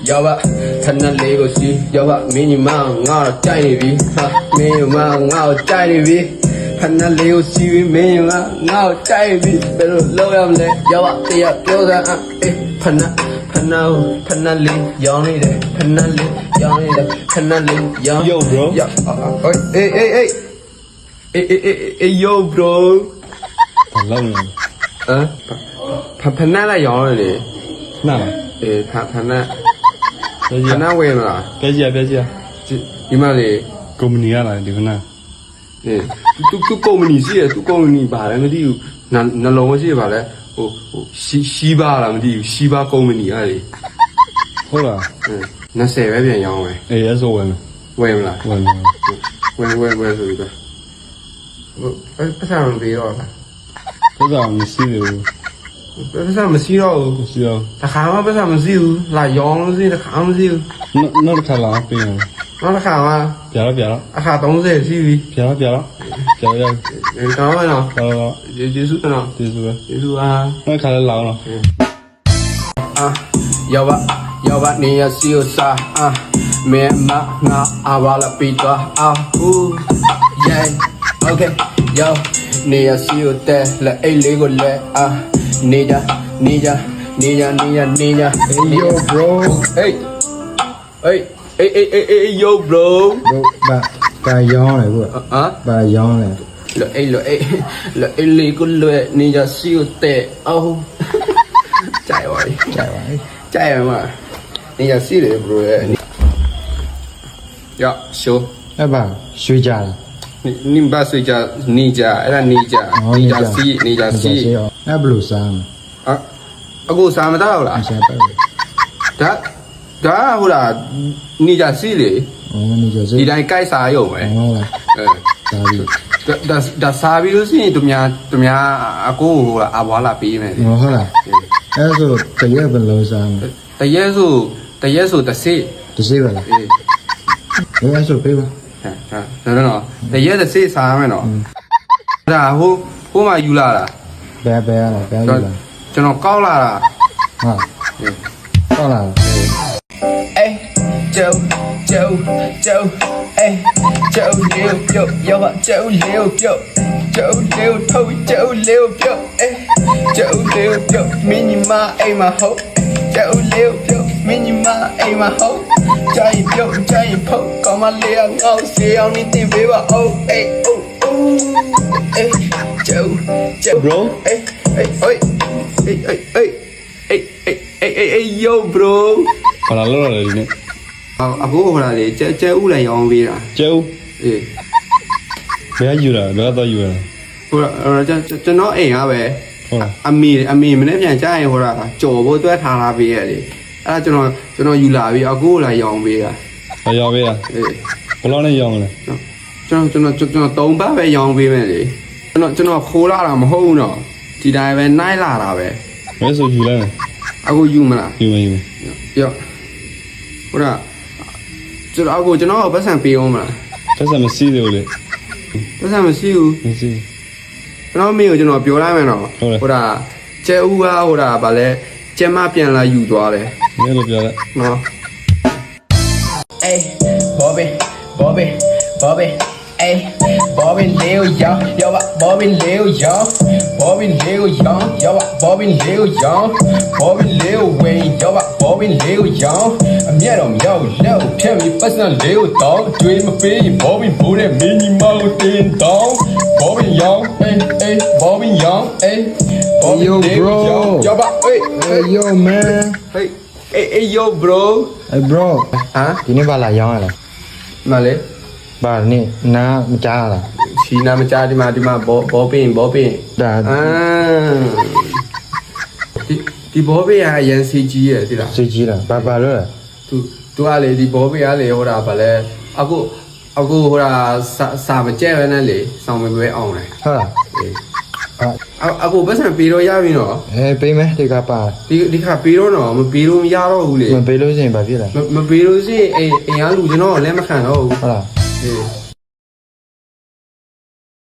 ရောက်ပါခဏလေးကိုစီရောက်ပါမင်းညီမငါ့ကိုကြိုက်နေပြီဟာမင်းညီမငါ့ကိုကြိုက်နေပြီခဏလေးကိုစီပြီးမင်းညီမငါ့ကိုကြိုက်ပြီဘယ်လိုလုပ်ရမလဲရောက်ပါတရားပြောစမ်းအေးခဏလေးရောင်းနေတယ်ခဏလေးရောင်းနေတယ်ခဏလေးရောင်း Yo bro အေး yo bro ဘာလုပ်နေ ဖဏလိုက်ရောင်းနေလေ နားလား အေးဖဏ ပြ ခဏဝယ်မလား ကြည့် ဒီမှာလေ ကုမ္ပဏီကလာဒီကနာ အေးသူကုမ္ပဏီရှိရသူကုမ္ပဏီပါလဲမသိဘူးနှလုံးမရှိပါလဲဟိုရှိပါလားမသိဘူးရှိပါကုမ္ပဏီအဲ့လေ ဟုတ်လား 20ပဲပြန်ရောင်းမယ် အေးအဲ့ဆိုဝင် ဝယ်မလား ဝင် ဝယ်ဆိုပြီးတော့ပတ်စံမပေးတော့လား ဟုတ်တာမရှိသေးဘူး ပတ်စံမရှိတော့ဘူး မရှိတော့ တခါမှပတ်စံမရှိဘူးလာရောင်းလို့ရှိရင်တခါမှမရှိဘူး နောက်တစ်ခါလာပြင် နောက်တစ်ခါမှ ပြတော့ အခါ30ရှိပြီ ပြတော့တောင်းမနော် တော့ ကျေးဇူးနော် ဒီဆိုပဲ ကျေးဇူးပါ နောက်ခါလည်းလောင်းတော့ ရောက်ပါနေရစီဥစားမဲမငါအဝလာပီတာokay yo နေရစီဥတဲ့လက်အိတ်လေးကိုလဲနေကြ yo bro hey yo bro ဘာရောင်းလဲကွာဘာရောင်းလဲ လက်အိတ်လေးကိုလဲနေကြစီဥတဲ့ကြိုက်ရမှာနေရစီတယ် bro ရဲ့show အဲ့ဘာရွှေကြလား 你把睡觉你家，那你家西，အဲ့ဘလို့စားမ 我啥没到了 အ，စားပဲ ဒါဟုတ်လား你家西嘞， အော်နေကြစိ 你来改啥用没？ ဟုတ်လား စားပြီ ဒါစားပြီးလို့ရှိရင်သူများအကိုဟိုအဘွားလာပေးမယ် ဟုတ်လားအဲ့ဆိုတရက်ဘယ်လိုစားမလဲ တရက်ဆိုတစ်စိ တစ်စိပဲလား အေး အဲ့ဆိုပေးပါ နော်တရက်တစ်စိစားမယ်နော်ဒါဟိုမှာယူလာတာ ဘယ်ရလားဘယ်ယူလား ကျွန်တော်ကောက်လာတာ ဟာဟုတ်လား အေးကျုပ်အေးကျုပ်လေးပြုတ်ရောက်ပါကျုပ်လေးပြုတ်ကျုပ်လေးထုတ်ကျုပ်လေးပြုတ်အေးကျုပ်လေးပြုတ်မင်းညီမအိမ်မှာဟုတ်ကျုပ်လေးပြုတ်မင်းညီမအိမ်မှာဟုတ်ကြိုင်ပြုတ်ကြိုင်ဖုတ်ကောင်းမလေးငေါ့စေအောင်နေတင်ပေးပါအိုးအေးအေးကျုပ် bro အေးyo bro ဘာလာလို့လဲဒီနေ့ အခုဟိုလာလေကျဲဥလည်းရောင်းပေးတာ ကျဲဦး အေး ဘယ်ယူလာဘယ်တော့ယူလာ ဟိုကျွန်တော်အိမ်ကပဲ ဟုတ်လား အမေမနေ့ပြန်ကြားရင်ဟိုလာကြော်ဖို့တွဲထားလာပေးရတယ်အဲ့ဒါကျွန်တော်ယူလာပြီးအခုလာရောင်းပေးတာ ရောက်ပြီလား အေး ဘယ်လောက်နဲ့ရောင်းလဲ ကျွန်တော်3ပတ်ပဲရောင်းပေးမယ်လေကျွန်တော်ခိုးလာတာမဟုတ်ဘူးနော်ဒီတိုင်းပဲနိုင်လာတာပဲ ဘယ်ဆိုယူလဲ အခုယူမလား ယူမ ပြောဟိုလာကျွန်တော်ပတ်စံပေးအောင်မလား တက်စမရှိသေးဘူးလေ ပတ်စံမရှိဘူး မရှိ ကျွန်တော်မေကိုကျွန်တော်ပြောလိုက်မယ်နော်ဟိုဒါကျဲဦးကဟိုဒါဗာလဲကျမပြန်လာယူသွားတယ် မင်းလိုပြောလိုက် နော်အေးဘောဘီအေးဘောဘီလေးကိုရောက်ပါဘောဘီလေးကိုရောက်ပါဘောဘီလေးကိုဝင်ရောက်ပါဘောဘီလေးကိုရောက်အမျက်တော့မရောက်လောက်ဖြတ်ပြီးပတ်စံလေးကိုတောင်းအကျွေးမပေးရင်ဘောဘီဘိုးတဲ့မင်းကြီးမကိုတင်တောင်းဘောဘီရောက်အေးဘောဘီရောက်အေးဘောဘီလေးကိုရောက်ပါအေး yo man yo bro hey bro ဟမ် ဒီနေ့ဘာလာရောင်းရလဲ မလေး ဘာနေ့နားမကြားလား ချီနာမကြားဒီမှာဘောပင် ဒါ ဒီဘောပင်ကအရန်စီကြီးရဲ့ဒီလား စိတ်ကြီးလားဘာလို့လဲ သူကလေဒီဘောပင်ကလေဟိုတာဗာလဲအခုဟိုတာစာမကြဲပဲနဲ့လေစောင်းမပွဲအောင်လေ ဟုတ်လား အခုပတ်စံပေးတော့ရပြီနော် ပေးမယ်ဒီကပါ ဒီခါပေးတော့နော်မပေးလို့မရတော့ဘူးလေ မပေးလို့ရှိရင်ဘာဖြစ်လဲ မပေးလို့ရှိရင်အိမ်ကလူကျွန်တော်လည်းမခံတော့ဘူး ဟုတ်လား အေး